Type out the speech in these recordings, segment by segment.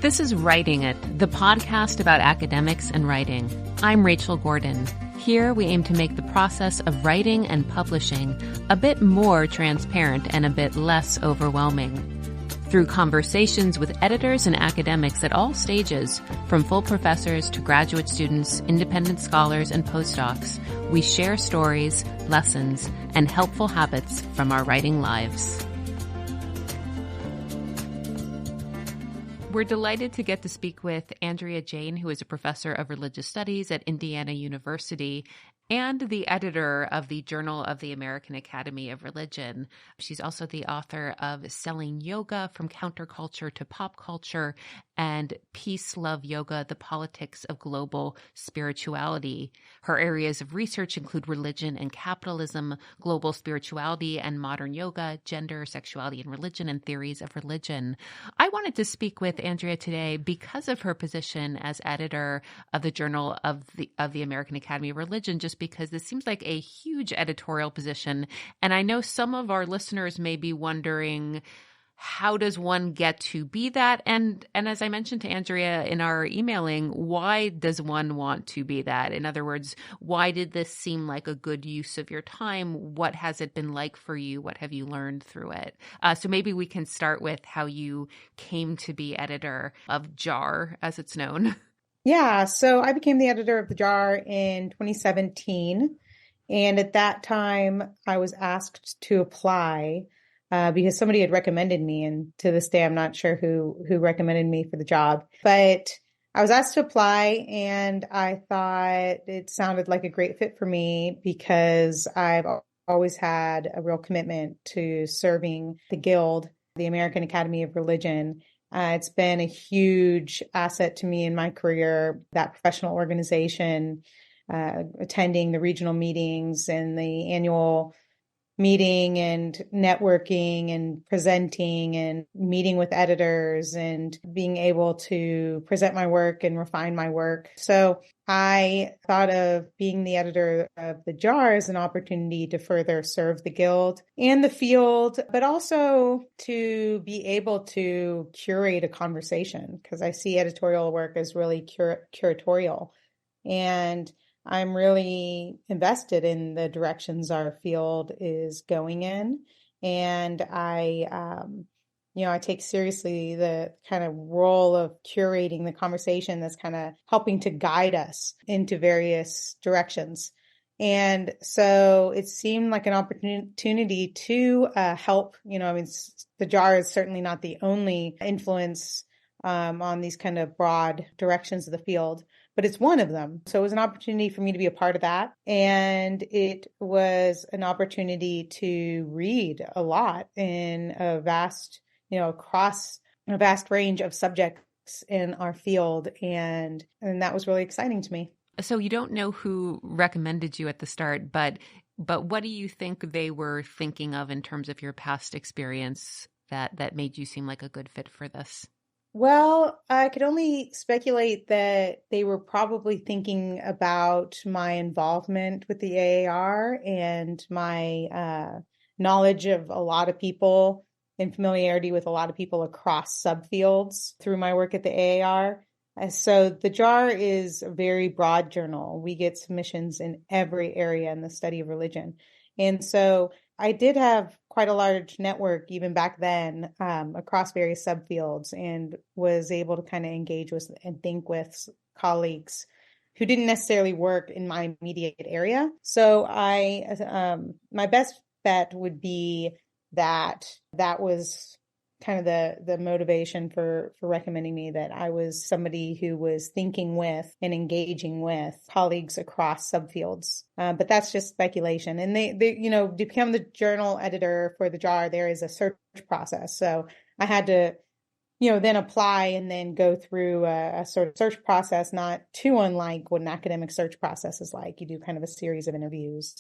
This is Writing It, the podcast about academics and writing. I'm Rachel Gordon. Here we aim to make the process of writing and publishing a bit more transparent and a bit less overwhelming. Through conversations with editors and academics at all stages, from full professors to graduate students, independent scholars, and postdocs, we share stories, lessons, and helpful habits from our writing lives. We're delighted to get to speak with Andrea Jain, who is a professor of religious studies at Indiana University and the editor of the Journal of the American Academy of Religion. She's also the author of Selling Yoga from Counterculture to Pop Culture and Peace, Love, Yoga, The Politics of Global Spirituality. Her areas of research include religion and capitalism, global spirituality and modern yoga, gender, sexuality and religion, and theories of religion. I wanted to speak with Andrea today because of her position as editor of the Journal of the American Academy of Religion, just because this seems like a huge editorial position. And I know some of our listeners may be wondering, how does one get to be that? And as I mentioned to Andrea in our emailing, why does one want to be that? In other words, why did this seem like a good use of your time? What has it been like for you? What have you learned through it? So maybe we can start with how you came to be editor of JAR, as it's known. Yeah, so I became the editor of the JAR in 2017. And at that time, I was asked to apply because somebody had recommended me. And to this day, I'm not sure who recommended me for the job. But I was asked to apply, and I thought it sounded like a great fit for me because I've always had a real commitment to serving the Guild, the American Academy of Religion. It's been a huge asset to me in my career, that professional organization, attending the regional meetings and the annual meeting and networking and presenting and meeting with editors and being able to present my work and refine my work. So I thought of being the editor of the JAR as an opportunity to further serve the Guild and the field, but also to be able to curate a conversation, because I see editorial work as really curatorial. And I'm really invested in the directions our field is going in. And I take seriously the kind of role of curating the conversation that's kind of helping to guide us into various directions. And so it seemed like an opportunity to help, the JAR is certainly not the only influence on these kind of broad directions of the field, but it's one of them. So it was an opportunity for me to be a part of that. And it was an opportunity to read a lot in a vast, across a vast range of subjects in our field. And that was really exciting to me. So you don't know who recommended you at the start, but what do you think they were thinking of in terms of your past experience that made you seem like a good fit for this? Well, I could only speculate that they were probably thinking about my involvement with the AAR and my knowledge of a lot of people and familiarity with a lot of people across subfields through my work at the AAR. So the JAR is a very broad journal. We get submissions in every area in the study of religion. And so I did have quite a large network even back then across various subfields, and was able to kind of engage with and think with colleagues who didn't necessarily work in my immediate area. So my best bet would be that was kind of the motivation for recommending me, that I was somebody who was thinking with and engaging with colleagues across subfields. But that's just speculation. And they to become the journal editor for the JAR, there is a search process. So I had to, then apply and then go through a sort of search process, not too unlike what an academic search process is like. You do kind of a series of interviews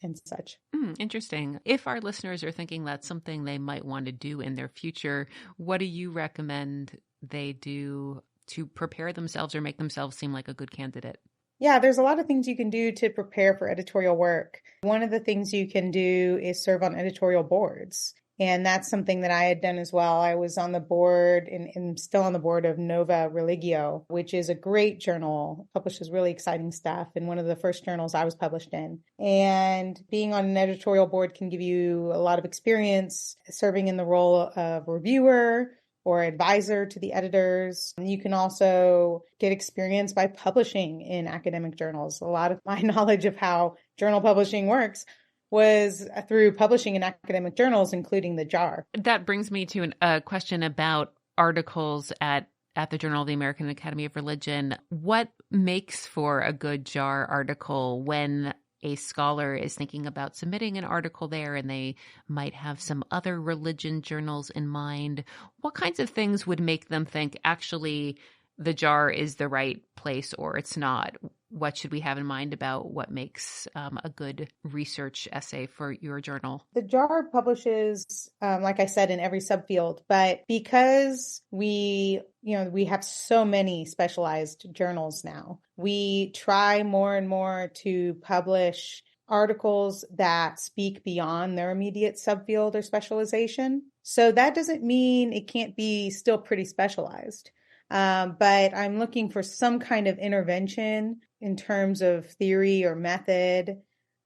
and such. Interesting. If our listeners are thinking that's something they might want to do in their future, what do you recommend they do to prepare themselves or make themselves seem like a good candidate? Yeah, there's a lot of things you can do to prepare for editorial work. One of the things you can do is serve on editorial boards. And that's something that I had done as well. I was on the board and still on the board of Nova Religio, which is a great journal, publishes really exciting stuff, and one of the first journals I was published in. And being on an editorial board can give you a lot of experience serving in the role of reviewer or advisor to the editors. You can also get experience by publishing in academic journals. A lot of my knowledge of how journal publishing works was through publishing in academic journals, including the JAR. That brings me to a question about articles at the Journal of the American Academy of Religion. What makes for a good JAR article when a scholar is thinking about submitting an article there and they might have some other religion journals in mind? What kinds of things would make them think, actually, the JAR is the right place or it's not? What should we have in mind about what makes a good research essay for your journal? The JAR publishes, like I said, in every subfield, but because we have so many specialized journals now, we try more and more to publish articles that speak beyond their immediate subfield or specialization. So that doesn't mean it can't be still pretty specialized. But I'm looking for some kind of intervention in terms of theory or method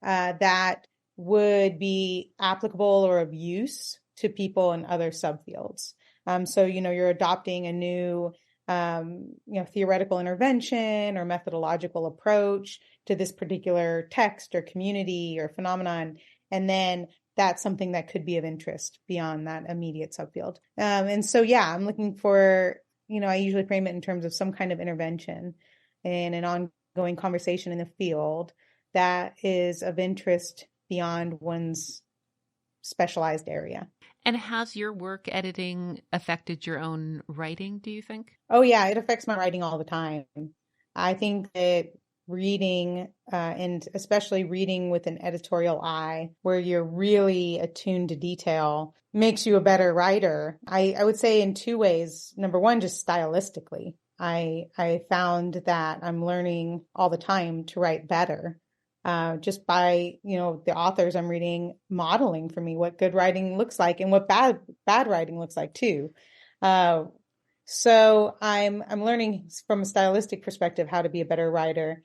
that would be applicable or of use to people in other subfields. So, you're adopting a new, theoretical intervention or methodological approach to this particular text or community or phenomenon. And then that's something that could be of interest beyond that immediate subfield. And so, I'm looking for, I usually frame it in terms of some kind of intervention and an ongoing conversation in the field that is of interest beyond one's specialized area. And has your work editing affected your own writing, do you think? Oh, yeah, it affects my writing all the time. I think that reading, and especially reading with an editorial eye, where you're really attuned to detail, makes you a better writer. I would say in two ways. Number one, just stylistically. I found that I'm learning all the time to write better, just by, the authors I'm reading modeling for me what good writing looks like and what bad writing looks like too. So I'm learning from a stylistic perspective how to be a better writer,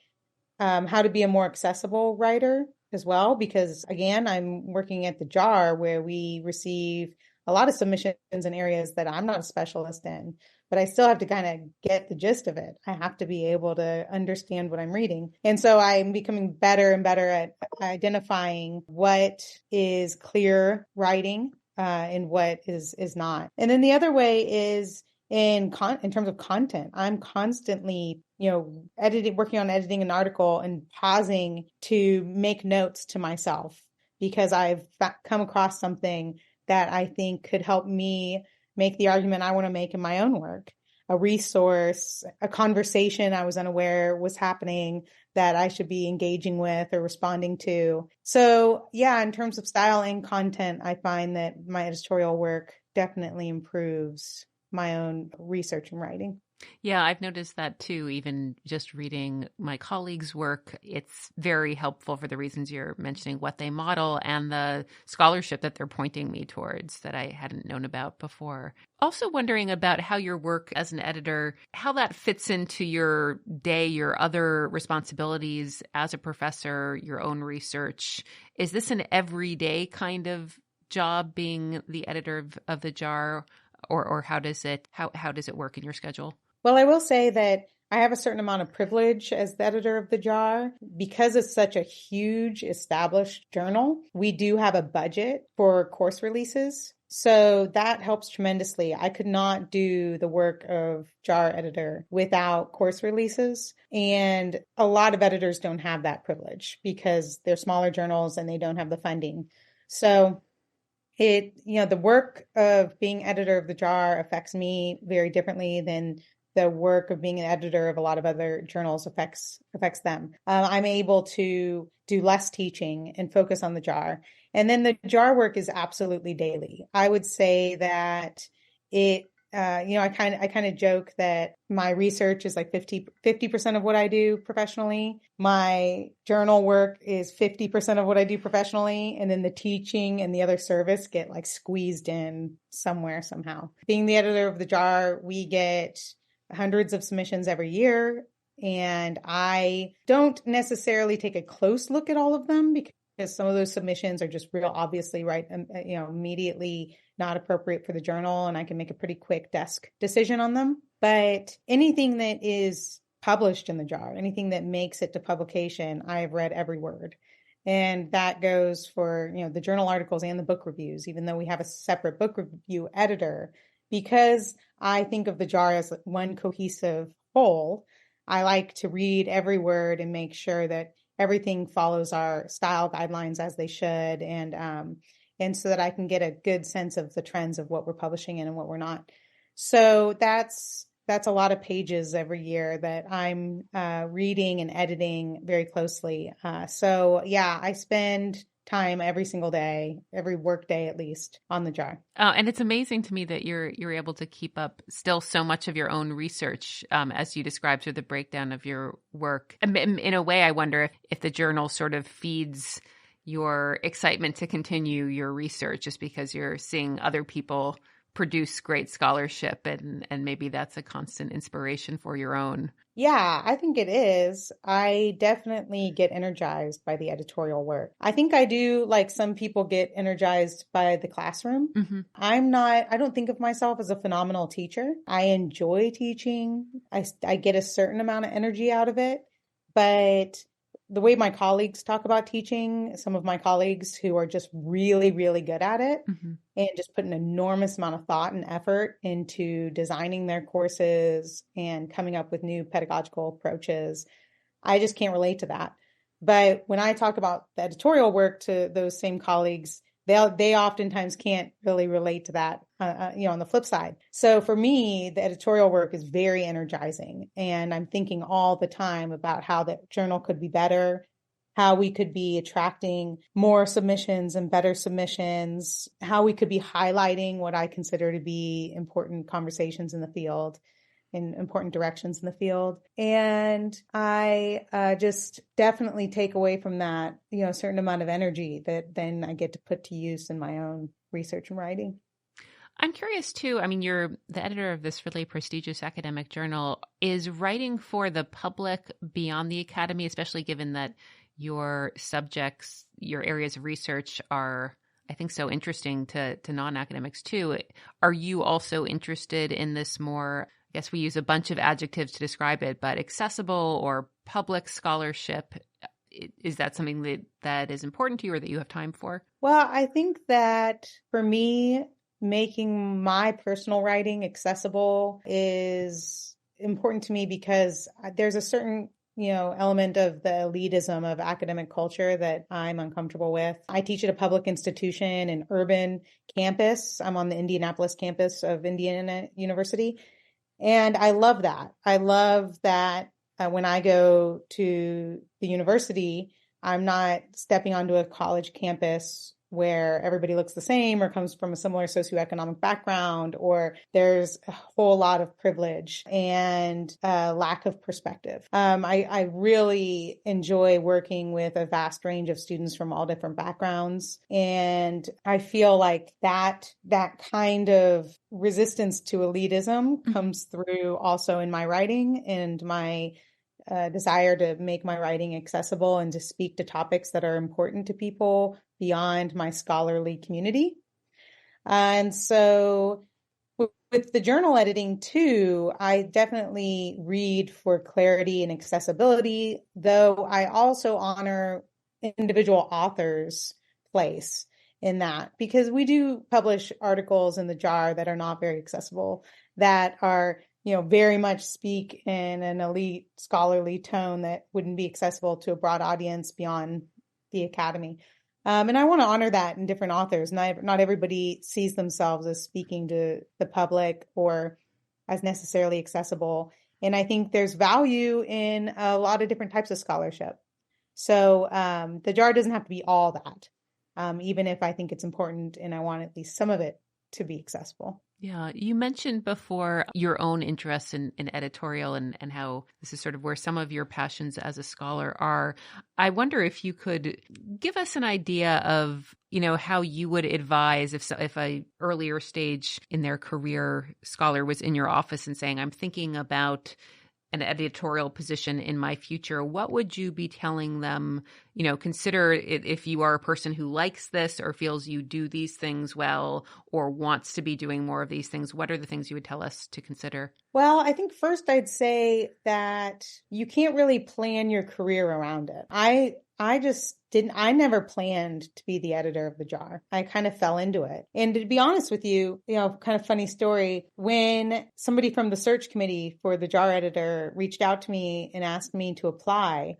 how to be a more accessible writer as well, because again, I'm working at the JAR where we receive a lot of submissions in areas that I'm not a specialist in, but I still have to kind of get the gist of it. I have to be able to understand what I'm reading. And so I'm becoming better and better at identifying what is clear writing and what is not. And then the other way is in terms of content. I'm constantly, working on editing an article and pausing to make notes to myself because I've come across something that I think could help me make the argument I want to make in my own work. A resource, a conversation I was unaware was happening that I should be engaging with or responding to. So in terms of style and content, I find that my editorial work definitely improves my own research and writing. Yeah, I've noticed that too. Even just reading my colleagues' work, it's very helpful for the reasons you're mentioning, what they model and the scholarship that they're pointing me towards that I hadn't known about before. Also wondering about how your work as an editor, how that fits into your day, your other responsibilities as a professor, your own research. Is this an everyday kind of job being the editor of the JAR? Or how does it work in your schedule? Well, I will say that I have a certain amount of privilege as the editor of the JAR. Because it's such a huge established journal, we do have a budget for course releases. So that helps tremendously. I could not do the work of JAR editor without course releases. And a lot of editors don't have that privilege because they're smaller journals and they don't have the funding. So the work of being editor of the JAR affects me very differently than the work of being an editor of a lot of other journals affects them. I'm able to do less teaching and focus on the JAR. And then the JAR work is absolutely daily. I would say that it I kind of joke that my research is like 50% of what I do professionally. My journal work is 50% of what I do professionally. And then the teaching and the other service get like squeezed in somewhere, somehow. Being the editor of the JAR, we get hundreds of submissions every year. And I don't necessarily take a close look at all of them because some of those submissions are just real obviously immediately not appropriate for the journal, and I can make a pretty quick desk decision on them. But anything that is published in the JAR, anything that makes it to publication, I have read every word. And that goes for, the journal articles and the book reviews, even though we have a separate book review editor, because I think of the JAR as one cohesive whole. I like to read every word and make sure that everything follows our style guidelines as they should, and so that I can get a good sense of the trends of what we're publishing in and what we're not. So that's a lot of pages every year that I'm reading and editing very closely. So yeah, I spend time every single day, every work day at least, on the JAR. And it's amazing to me that you're able to keep up still so much of your own research, as you described through the breakdown of your work. In a way, I wonder if the journal sort of feeds your excitement to continue your research, just because you're seeing other people produce great scholarship, and maybe that's a constant inspiration for your own. Yeah, I think it is. I definitely get energized by the editorial work. I think I do, like some people, get energized by the classroom. Mm-hmm. I don't think of myself as a phenomenal teacher. I enjoy teaching. I get a certain amount of energy out of it, but the way my colleagues talk about teaching, some of my colleagues who are just really, really good at it, mm-hmm. and just put an enormous amount of thought and effort into designing their courses and coming up with new pedagogical approaches, I just can't relate to that. But when I talk about the editorial work to those same colleagues, they oftentimes can't really relate to that, on the flip side. So for me, the editorial work is very energizing. And I'm thinking all the time about how the journal could be better, how we could be attracting more submissions and better submissions, how we could be highlighting what I consider to be important conversations in the field, in important directions in the field. And I just definitely take away from that, a certain amount of energy that then I get to put to use in my own research and writing. I'm curious too. I mean, you're the editor of this really prestigious academic journal. Is writing for the public beyond the academy, especially given that your subjects, your areas of research are, I think, so interesting to non-academics too. Are you also interested in this more, I guess we use a bunch of adjectives to describe it, but accessible or public scholarship? Is that something that is important to you or that you have time for? Well, I think that for me, making my personal writing accessible is important to me because there's a certain element of the elitism of academic culture that I'm uncomfortable with. I teach at a public institution, an urban campus. I'm on the Indianapolis campus of Indiana University. And I love that. I love that when I go to the university, I'm not stepping onto a college campus where everybody looks the same or comes from a similar socioeconomic background, or there's a whole lot of privilege and lack of perspective. I really enjoy working with a vast range of students from all different backgrounds. And I feel like that kind of resistance to elitism comes through also in my writing and my desire to make my writing accessible and to speak to topics that are important to people beyond my scholarly community. And so with the journal editing too, I definitely read for clarity and accessibility, though I also honor individual authors' place in that, because we do publish articles in the JAR that are not very accessible, that are very much speak in an elite scholarly tone that wouldn't be accessible to a broad audience beyond the academy. And I want to honor that in different authors. Not everybody sees themselves as speaking to the public or as necessarily accessible. And I think there's value in a lot of different types of scholarship. So the JAR doesn't have to be all that, even if I think it's important and I want at least some of it to be accessible. Yeah, you mentioned before your own interest in editorial and how this is sort of where some of your passions as a scholar are. I wonder if you could give us an idea of, how you would advise if a earlier stage in their career scholar was in your office and saying, I'm thinking about an editorial position in my future, what would you be telling them? Consider it if you are a person who likes this or feels you do these things well or wants to be doing more of these things. What are the things you would tell us to consider? Well, I think first I'd say that you can't really plan your career around it. I just didn't, I never planned to be the editor of the Jar. I kind of fell into it. And to be honest with you, kind of funny story, when somebody from the search committee for the Jar editor reached out to me and asked me to apply,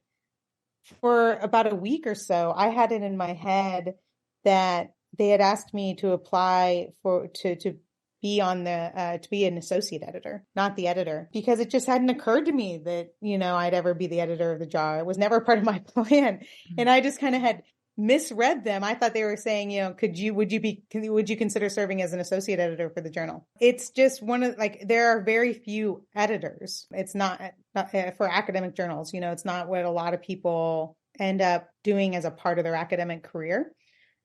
for about a week or so, I had it in my head that they had asked me to apply to be on to be an associate editor, not the editor, because it just hadn't occurred to me that, I'd ever be the editor of the Jar. It was never part of my plan. And I just kind of had misread them. I thought they were saying, would you consider serving as an associate editor for the journal? It's just there are very few editors. It's not for academic journals, it's not what a lot of people end up doing as a part of their academic career.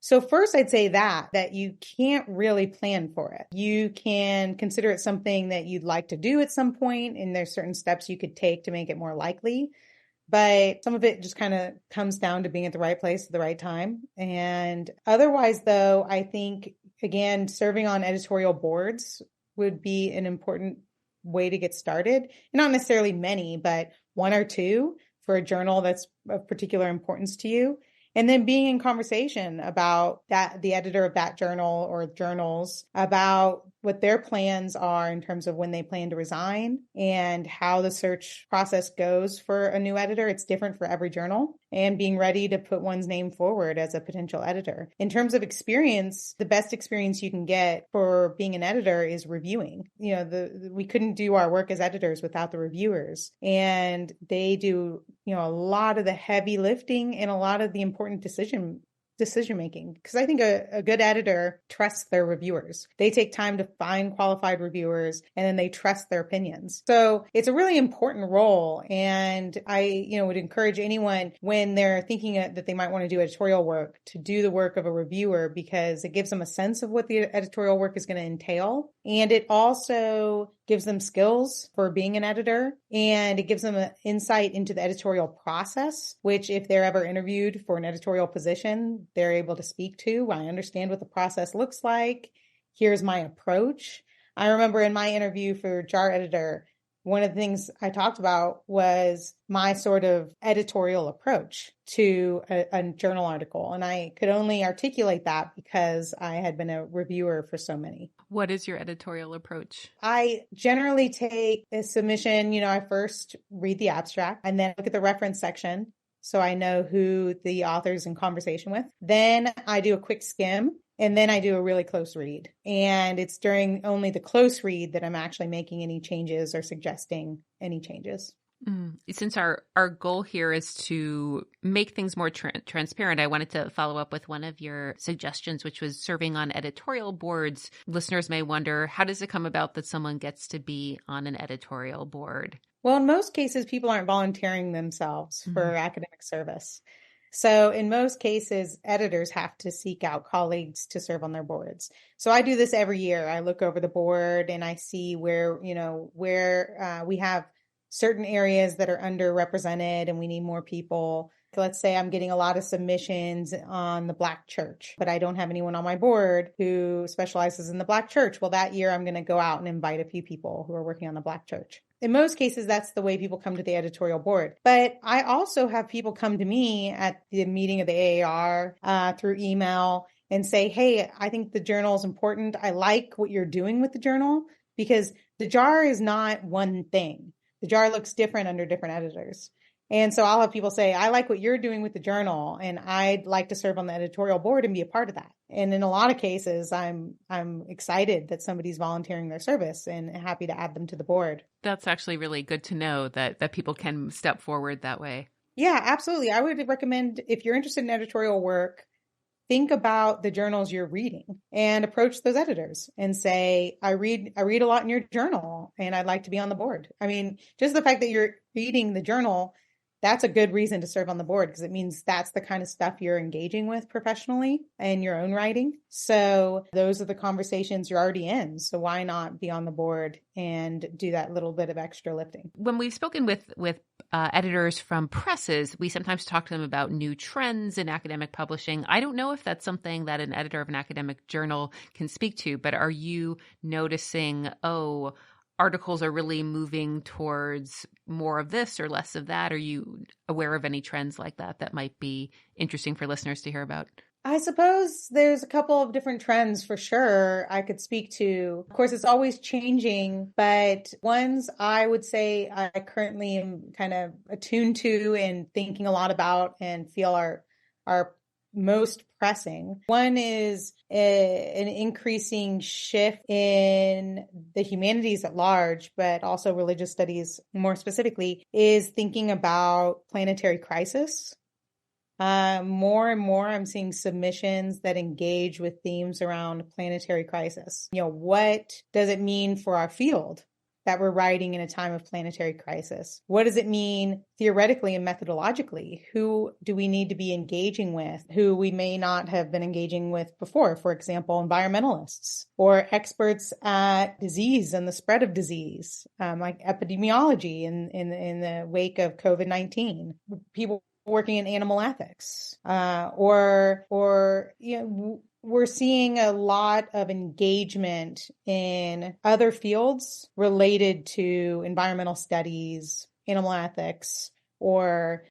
So first, I'd say that you can't really plan for it. You can consider it something that you'd like to do at some point, and there's certain steps you could take to make it more likely. But some of it just kind of comes down to being at the right place at the right time. And otherwise, though, I think, again, serving on editorial boards would be an important way to get started. Not necessarily many, but one or two for a journal that's of particular importance to you. And then being in conversation about the editor of that journal or journals about what their plans are in terms of when they plan to resign and how the search process goes for a new editor. It's different for every journal, and being ready to put one's name forward as a potential editor. In terms of experience, the best experience you can get for being an editor is reviewing. We couldn't do our work as editors without the reviewers, and they do, a lot of the heavy lifting and a lot of the important decision making, because I think a good editor trusts their reviewers. They take time to find qualified reviewers, and then they trust their opinions. So it's a really important role. And I, would encourage anyone when they're thinking that they might want to do editorial work to do the work of a reviewer, because it gives them a sense of what the editorial work is going to entail. And it also gives them skills for being an editor, and it gives them an insight into the editorial process, which if they're ever interviewed for an editorial position, they're able to speak to. I understand what the process looks like. Here's my approach. I remember in my interview for Jar editor, one of the things I talked about was my sort of editorial approach to a journal article. And I could only articulate that because I had been a reviewer for so many. What is your editorial approach? I generally take a submission, I first read the abstract and then look at the reference section, so I know who the author's in conversation with. Then I do a quick skim, and then I do a really close read. And it's during only the close read that I'm actually making any changes or suggesting any changes. Since our goal here is to make things more transparent, I wanted to follow up with one of your suggestions, which was serving on editorial boards. Listeners may wonder, how does it come about that someone gets to be on an editorial board? Well, in most cases, people aren't volunteering themselves for academic service. So in most cases, editors have to seek out colleagues to serve on their boards. So I do this every year. I look over the board and I see where we have certain areas that are underrepresented and we need more people. Let's say I'm getting a lot of submissions on the Black church, but I don't have anyone on my board who specializes in the Black church. Well, that year I'm going to go out and invite a few people who are working on the Black church. In most cases, that's the way people come to the editorial board. But I also have people come to me at the meeting of the AAR through email and say, hey, I think the journal is important. I like what you're doing with the journal, because the Jar is not one thing. The Jar looks different under different editors. And so I'll have people say, I like what you're doing with the journal, and I'd like to serve on the editorial board and be a part of that. And in a lot of cases, I'm excited that somebody's volunteering their service and happy to add them to the board. That's actually really good to know that people can step forward that way. Yeah, absolutely. I would recommend, if you're interested in editorial work, think about the journals you're reading and approach those editors and say, I read a lot in your journal and I'd like to be on the board. I mean, just the fact that you're reading the journal, that's a good reason to serve on the board, because it means that's the kind of stuff you're engaging with professionally in your own writing. So those are the conversations you're already in. So why not be on the board and do that little bit of extra lifting? When we've spoken with editors from presses, we sometimes talk to them about new trends in academic publishing. I don't know if that's something that an editor of an academic journal can speak to, but are you noticing, articles are really moving towards more of this or less of that? Are you aware of any trends like that that might be interesting for listeners to hear about? I suppose there's a couple of different trends for sure I could speak to. Of course, it's always changing, but ones I would say I currently am kind of attuned to and thinking a lot about and feel are most pressing. One is an increasing shift in the humanities at large, but also religious studies more specifically, is thinking about planetary crisis. More and more, I'm seeing submissions that engage with themes around planetary crisis. What does it mean for our field that we're writing in a time of planetary crisis? What does it mean theoretically and methodologically? Who do we need to be engaging with who we may not have been engaging with before? For example, environmentalists or experts at disease and the spread of disease, like epidemiology in the wake of COVID-19. People working in animal ethics, we're seeing a lot of engagement in other fields related to environmental studies, animal ethics, or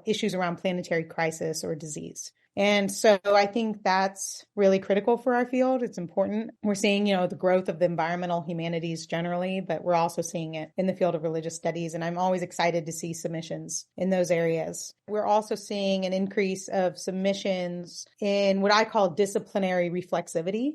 issues around planetary crisis or disease. And so I think that's really critical for our field. It's important. We're seeing, the growth of the environmental humanities generally, but we're also seeing it in the field of religious studies. And I'm always excited to see submissions in those areas. We're also seeing an increase of submissions in what I call disciplinary reflexivity.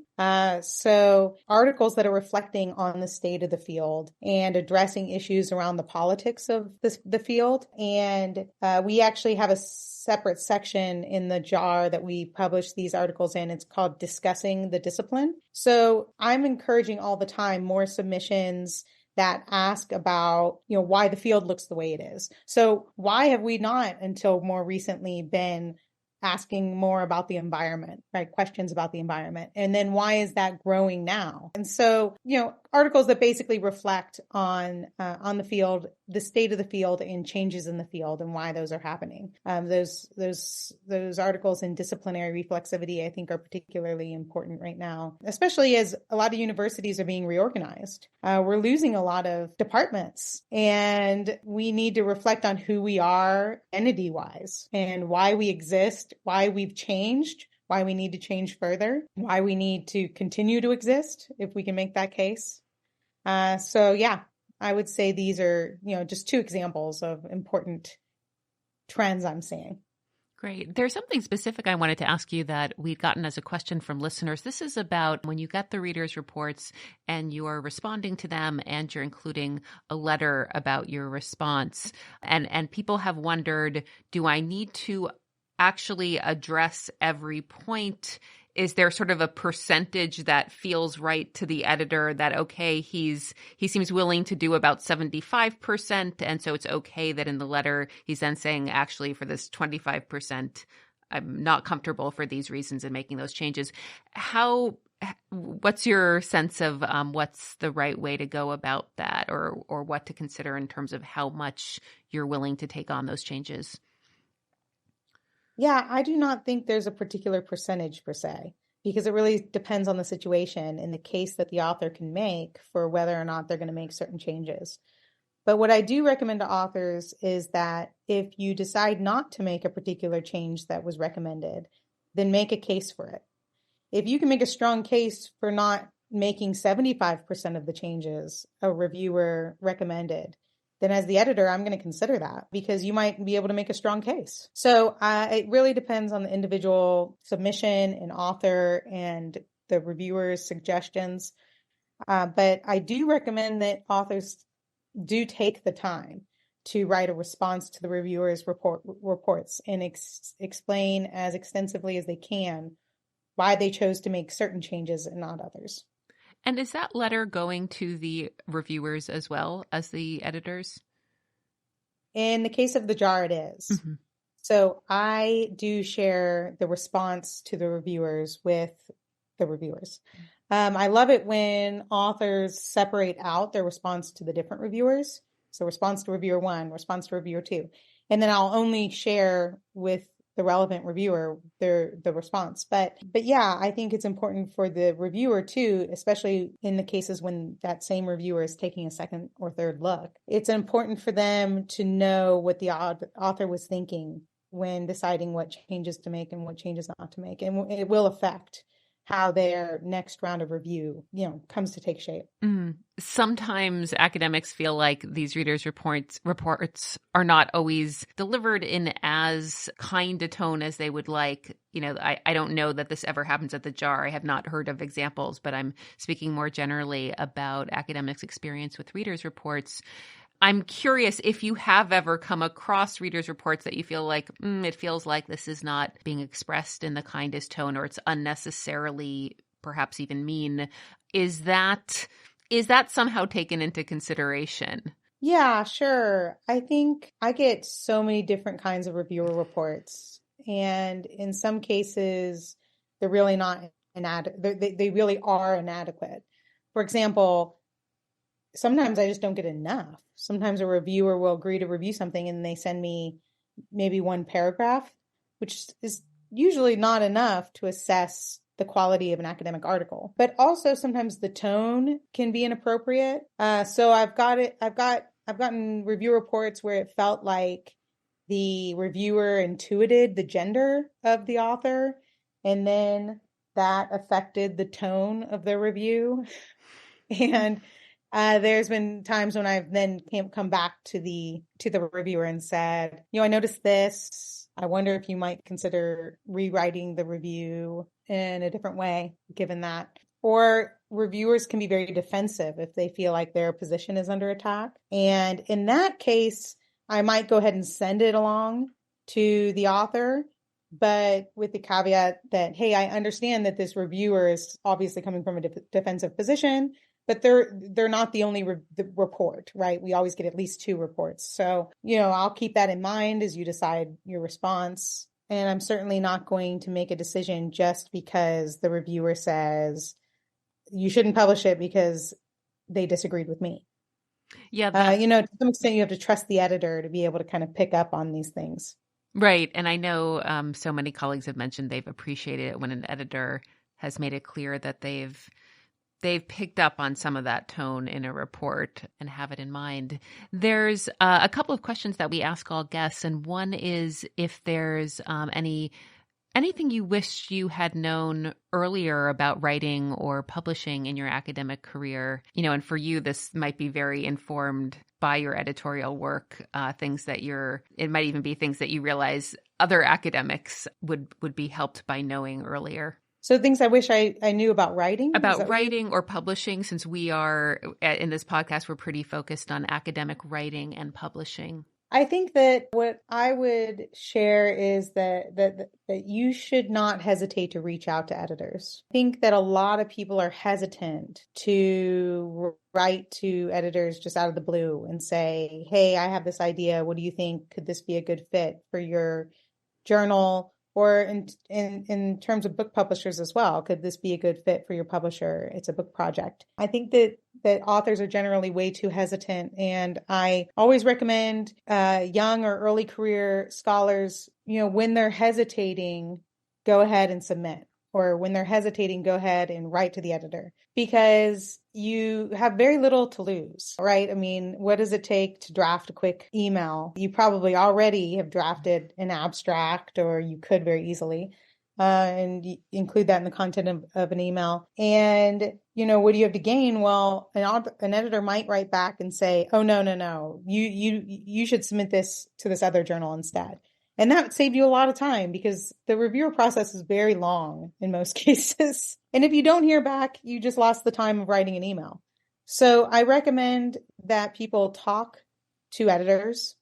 So articles that are reflecting on the state of the field and addressing issues around the politics of the field. And we actually have a separate section in the JAR that we publish these articles in. It's called Discussing the Discipline. So I'm encouraging all the time more submissions that ask about, why the field looks the way it is. So why have we not until more recently been asking more about the environment, right? Questions about the environment. And then why is that growing now? And so, articles that basically reflect on the field, the state of the field and changes in the field and why those are happening. Those articles in disciplinary reflexivity, I think, are particularly important right now, especially as a lot of universities are being reorganized. We're losing a lot of departments, and we need to reflect on who we are entity-wise and why we exist, why we've changed, why we need to change further, why we need to continue to exist, if we can make that case. I would say these are, just two examples of important trends I'm seeing. Great. There's something specific I wanted to ask you that we've gotten as a question from listeners. This is about when you get the readers' reports and you are responding to them and you're including a letter about your response. And people have wondered, do I need to actually address every point? Is there sort of a percentage that feels right to the editor that, okay, he seems willing to do about 75%, and so it's okay that in the letter he's then saying, actually, for this 25%, I'm not comfortable for these reasons and making those changes. What's your sense of what's the right way to go about that, or what to consider in terms of how much you're willing to take on those changes? Yeah, I do not think there's a particular percentage per se, because it really depends on the situation and the case that the author can make for whether or not they're going to make certain changes. But what I do recommend to authors is that if you decide not to make a particular change that was recommended, then make a case for it. If you can make a strong case for not making 75% of the changes a reviewer recommended, then as the editor, I'm going to consider that, because you might be able to make a strong case. So it really depends on the individual submission and author and the reviewer's suggestions. But I do recommend that authors do take the time to write a response to the reviewer's reports and explain as extensively as they can why they chose to make certain changes and not others. And is that letter going to the reviewers as well as the editors? In the case of the jar, it is. Mm-hmm. So I do share the response to the reviewers with the reviewers. I love it when authors separate out their response to the different reviewers. So response to reviewer 1, response to reviewer 2. And then I'll only share with the relevant reviewer the response. But yeah, I think it's important for the reviewer too, especially in the cases when that same reviewer is taking a second or third look. It's important for them to know what the author was thinking when deciding what changes to make and what changes not to make. And it will affect how their next round of review, comes to take shape. Sometimes academics feel like these readers' reports are not always delivered in as kind a tone as they would like. I don't know that this ever happens at the jar. I have not heard of examples, but I'm speaking more generally about academics' experience with readers' reports. I'm curious if you have ever come across readers' reports that you feel like, it feels like this is not being expressed in the kindest tone, or it's unnecessarily perhaps even mean. Is that somehow taken into consideration? Yeah, sure. I think I get so many different kinds of reviewer reports, and in some cases, they're really not inadequate. They really are inadequate. For example, sometimes I just don't get enough. Sometimes a reviewer will agree to review something and they send me maybe one paragraph, which is usually not enough to assess the quality of an academic article. But also sometimes the tone can be inappropriate. So I've gotten review reports where it felt like the reviewer intuited the gender of the author, and then that affected the tone of the review. And there's been times when I've then come back to the reviewer and said, I noticed this. I wonder if you might consider rewriting the review in a different way, given that. Or reviewers can be very defensive if they feel like their position is under attack. And in that case, I might go ahead and send it along to the author, but with the caveat that, hey, I understand that this reviewer is obviously coming from a defensive position, but they're not the only report, right? We always get at least 2 reports. So, I'll keep that in mind as you decide your response. And I'm certainly not going to make a decision just because the reviewer says you shouldn't publish it because they disagreed with me. Yeah. To some extent, you have to trust the editor to be able to kind of pick up on these things. Right. And I know so many colleagues have mentioned they've appreciated it when an editor has made it clear that they've picked up on some of that tone in a report and have it in mind. There's a couple of questions that we ask all guests, and one is if there's anything you wish you had known earlier about writing or publishing in your academic career. And for you, this might be very informed by your editorial work, it might even be things that you realize other academics would be helped by knowing earlier. So things I wish I knew about writing? About writing or publishing, since we are, in this podcast, we're pretty focused on academic writing and publishing. I think that what I would share is that you should not hesitate to reach out to editors. I think that a lot of people are hesitant to write to editors just out of the blue and say, hey, I have this idea. What do you think? Could this be a good fit for your journal? Or in terms of book publishers as well, could this be a good fit for your publisher? It's a book project. I think that authors are generally way too hesitant. And I always recommend young or early career scholars, when they're hesitating, go ahead and submit. Or when they're hesitating, go ahead and write to the editor, because you have very little to lose, right? I mean, what does it take to draft a quick email? You probably already have drafted an abstract, or you could very easily, and include that in the content of an email. And, what do you have to gain? Well, an editor might write back and say, oh, no, you should submit this to this other journal instead. And that would save you a lot of time, because the reviewer process is very long in most cases. And if you don't hear back, you just lost the time of writing an email. So I recommend that people talk to editors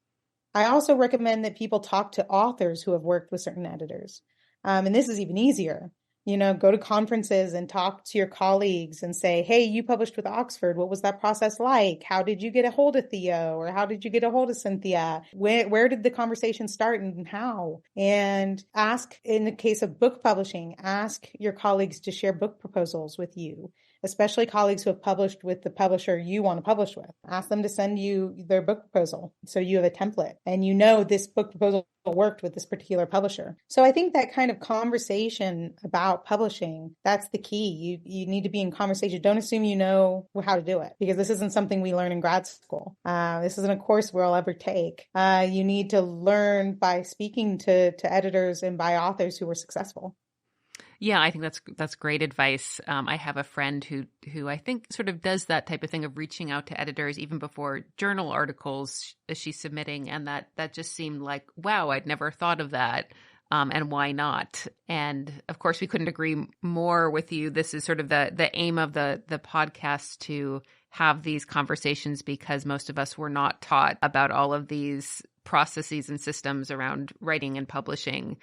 I also recommend that people talk to authors who have worked with certain editors. And this is even easier. Go to conferences and talk to your colleagues and say, hey, you published with Oxford. What was that process like? How did you get a hold of Theo? Or how did you get a hold of Cynthia? Where did the conversation start and how? And ask, in the case of book publishing, ask your colleagues to share book proposals with you, especially colleagues who have published with the publisher you want to publish with. Ask them to send you their book proposal so you have a template and this book proposal worked with this particular publisher. So I think that kind of conversation about publishing, that's the key. You need to be in conversation. Don't assume you know how to do it, because this isn't something we learn in grad school. This isn't a course we'll ever take. You need to learn by speaking to editors and by authors who were successful. Yeah, I think that's great advice. I have a friend who I think sort of does that type of thing of reaching out to editors even before journal articles she's submitting, and that just seemed like, wow, I'd never thought of that. And why not? And of course, we couldn't agree more with you. This is sort of the aim of the podcast, to have these conversations, because most of us were not taught about all of these processes and systems around writing and publishing.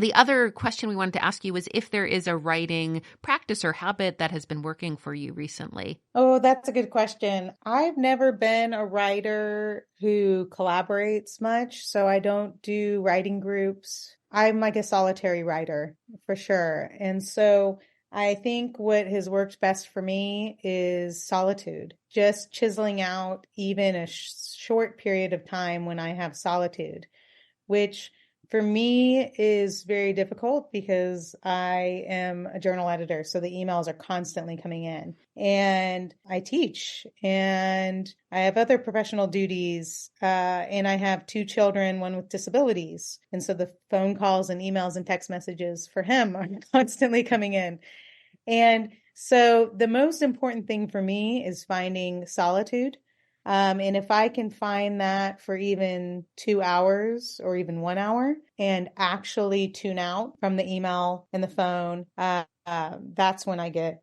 The other question we wanted to ask you was if there is a writing practice or habit that has been working for you recently. Oh, that's a good question. I've never been a writer who collaborates much, so I don't do writing groups. I'm like a solitary writer for sure. And so I think what has worked best for me is solitude, just chiseling out even a short period of time when I have solitude, which for me is very difficult because I am a journal editor. So the emails are constantly coming in, and I teach, and I have other professional duties. And I have 2 children, one with disabilities. And so the phone calls and emails and text messages for him are constantly coming in. And so the most important thing for me is finding solitude. And if I can find that for even 2 hours or even 1 hour and actually tune out from the email and the phone, that's when I get,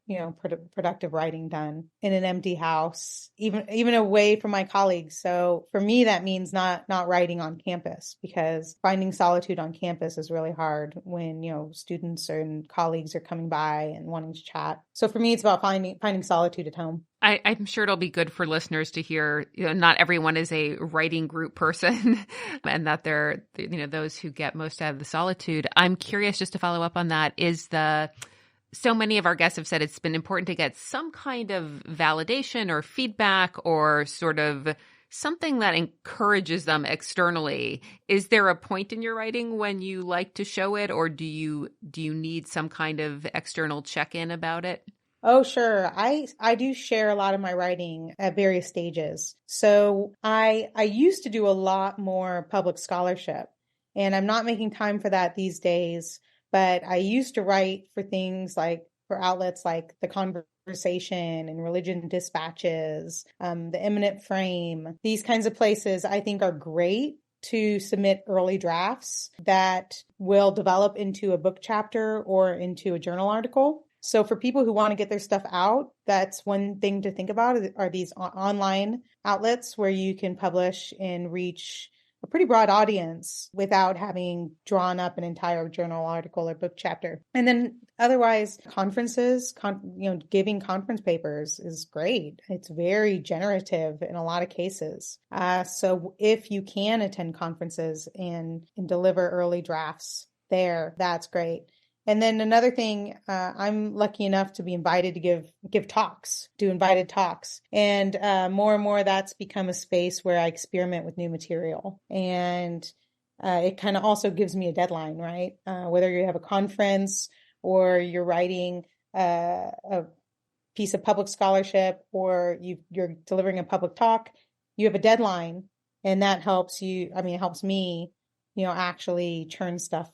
productive writing done in an empty house, even away from my colleagues. So for me, that means not writing on campus, because finding solitude on campus is really hard when, students and colleagues are coming by and wanting to chat. So for me, it's about finding solitude at home. I'm sure it'll be good for listeners to hear, not everyone is a writing group person and that they're, those who get most out of the solitude. I'm curious, just to follow up on that, so many of our guests have said it's been important to get some kind of validation or feedback or sort of something that encourages them externally. Is there a point in your writing when you like to show it, or do you need some kind of external check-in about it? Oh, sure. I do share a lot of my writing at various stages. So I used to do a lot more public scholarship, and I'm not making time for that these days. But I used to write for things like for outlets like The Conversation and Religion Dispatches, The Eminent Frame. These kinds of places I think are great to submit early drafts that will develop into a book chapter or into a journal article. So for people who want to get their stuff out, that's one thing to think about, are these online outlets where you can publish and reach a pretty broad audience without having drawn up an entire journal article or book chapter. And then otherwise, conferences, giving conference papers is great. It's very generative in a lot of cases. So if you can attend conferences and deliver early drafts there, that's great. And then another thing, I'm lucky enough to be invited to give talks, do invited talks. And more and more that's become a space where I experiment with new material. And it kind of also gives me a deadline, right? Whether you have a conference or you're writing a piece of public scholarship or you're delivering a public talk, you have a deadline. And that helps you, it helps me, actually churn stuff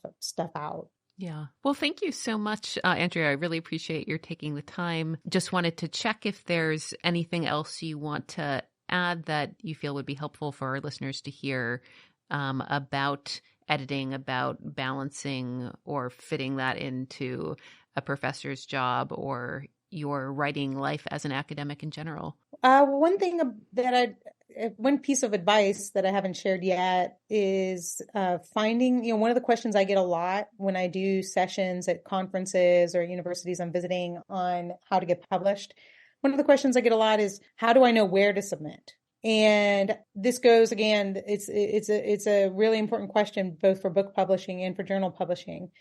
out. Yeah. Well, thank you so much, Andrea. I really appreciate your taking the time. Just wanted to check if there's anything else you want to add that you feel would be helpful for our listeners to hear about editing, about balancing or fitting that into a professor's job or your writing life as an academic in general. One thing that one piece of advice that I haven't shared yet is finding, one of the questions I get a lot when I do sessions at conferences or universities I'm visiting on how to get published. One of the questions I get a lot is, how do I know where to submit? And this goes, again, it's a really important question, both for book publishing and for journal publishing.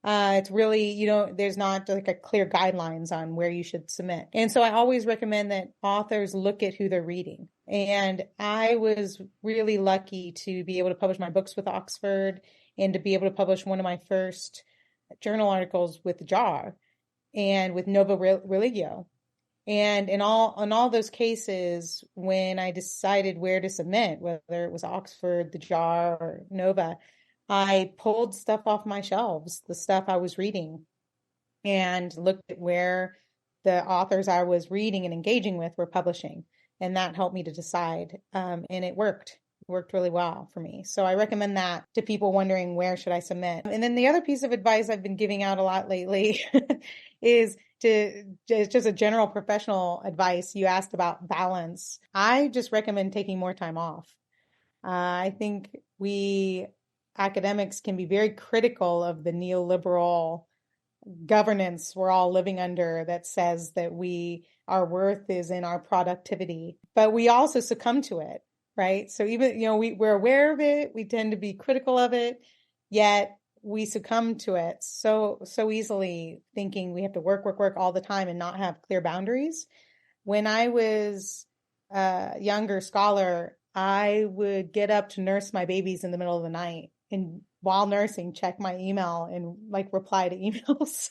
It's really, there's not like a clear guidelines on where you should submit. And so I always recommend that authors look at who they're reading. And I was really lucky to be able to publish my books with Oxford and to be able to publish one of my first journal articles with JAR and with Nova Religio. And in all those cases, when I decided where to submit, whether it was Oxford, the JAR, or Nova, I pulled stuff off my shelves, the stuff I was reading, and looked at where the authors I was reading and engaging with were publishing. And that helped me to decide. And it worked. It worked really well for me. So I recommend that to people wondering, where should I submit? And then the other piece of advice I've been giving out a lot lately is just a general professional advice. You asked about balance. I just recommend taking more time off. I think academics can be very critical of the neoliberal governance we're all living under that says that our worth is in our productivity, but we also succumb to it, right? So even, we're aware of it, we tend to be critical of it, yet we succumb to it so easily, thinking we have to work all the time and not have clear boundaries. When I was a younger scholar, I would get up to nurse my babies in the middle of the night, and while nursing, check my email and reply to emails.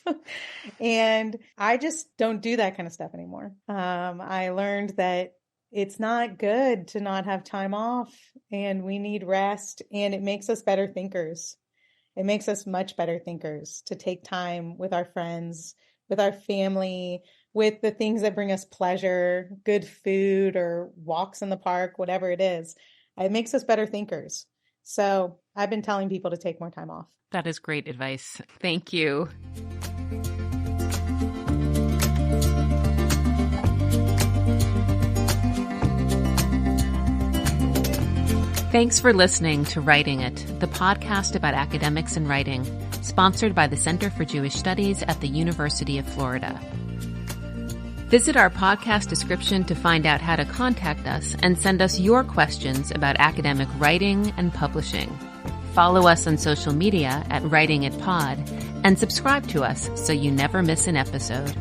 And I just don't do that kind of stuff anymore. I learned that it's not good to not have time off, and we need rest, and it makes us better thinkers. It makes us much better thinkers to take time with our friends, with our family, with the things that bring us pleasure, good food or walks in the park, whatever it is. It makes us better thinkers. So I've been telling people to take more time off. That is great advice. Thank you. Thanks for listening to Writing It, the podcast about academics and writing, sponsored by the Center for Jewish Studies at the University of Florida. Visit our podcast description to find out how to contact us and send us your questions about academic writing and publishing. Follow us on social media at Writing It Pod and subscribe to us so you never miss an episode.